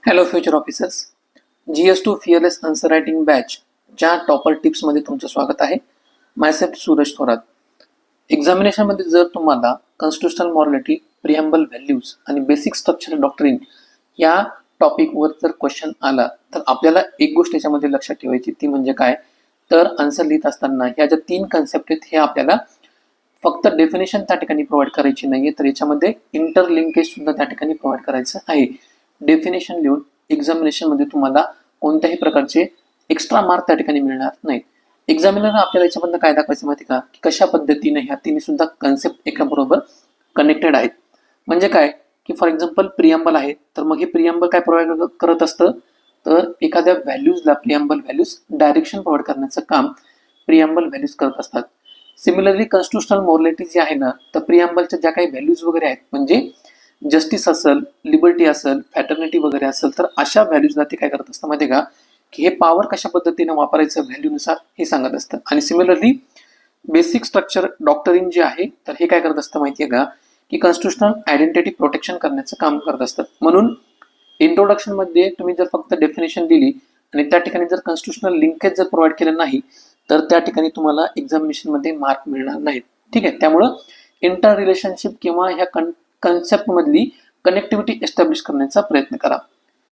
Hello future officers, GS2 fearless answer writing batch च्या topper टिप्समध्ये तुमचं स्वागत आहे. मायसेल्फ सूरज थोरात. एक्झामिनेशनमध्ये जर तुम्हाला कॉन्स्टिट्युशनल मॉरॅलिटी, प्रिएम्बल व्हॅल्यूज आणि बेसिक स्ट्रक्चर डॉक्ट्रिन या टॉपिकवर जर क्वेश्चन आला तर आपल्याला एक गोष्ट याच्यामध्ये लक्षात ठेवायची, ती म्हणजे काय तर आन्सर लिहित असताना ह्या ज्या 3 कन्सेप्ट आहेत हे आपल्याला फक्त डेफिनेशन त्या ठिकाणी प्रोव्हाइड करायची नाहीये, तर याच्यामध्ये इंटरलिंकेज सुद्धा त्या ठिकाणी प्रोव्हाइड करायचं आहे. डेफिनेशन लिहून एक्झामिनेशनमध्ये तुम्हाला कोणत्याही प्रकारचे एक्स्ट्रा मार्क त्या ठिकाणी मिळणार नाहीत. एक्झामिनर आपल्याला याच्यामधनं काय दाखवायचं माहिती का, की कशा पद्धतीने ह्या तिन्ही सुद्धा कन्सेप्ट एकाबरोबर कनेक्टेड आहेत. म्हणजे काय की फॉर एक्झाम्पल प्रिएम्बल आहे, तर मग हे प्रिएम्बल काय प्रोव्हाइड करत असतं, तर एखाद्या व्हॅल्यूजला प्रिएम्बल व्हॅल्यूज डायरेक्शन प्रोव्हाइड करण्याचं काम प्रिएम्बल व्हॅल्यूज करत असतात. सिमिलरली कॉन्स्टिट्युशनल मॉरॅलिटी जी आहे ना, तर प्रिएम्बलच्या ज्या काही व्हॅल्यूज वगैरे आहेत, म्हणजे जस्टिस असेल, लिबर्टी असेल, फॅटर्निटी वगैरे असेल, तर अशा व्हॅल्यूजला ते काय करत असतं माहिती का, की हे पॉवर कशा पद्धतीने वापरायचं व्हॅल्यूनुसार हे सांगत असतं. आणि सिमिलरली बेसिक स्ट्रक्चर डॉक्टरीन जे आहे, तर हे काय करत असतं माहितीये का, की कॉन्स्टिट्युशनल आयडेंटिटी प्रोटेक्शन करण्याचं काम करत असतं. म्हणून इंट्रोडक्शन मध्ये तुम्ही जर फक्त डेफिनेशन दिली आणि त्या ठिकाणी जर कॉन्स्टिट्युशनल लिंकेज जर प्रोव्हाइड केलं नाही, तर त्या ठिकाणी तुम्हाला एक्झामिनेशन मध्ये मार्क मिळणार नाहीत. ठीक आहे, त्यामुळं इंटर रिलेशनशिप किंवा ह्या कन्सेप्ट मधली कनेक्टिव्हिटी एस्टॅब्लिश करण्याचा प्रयत्न करा.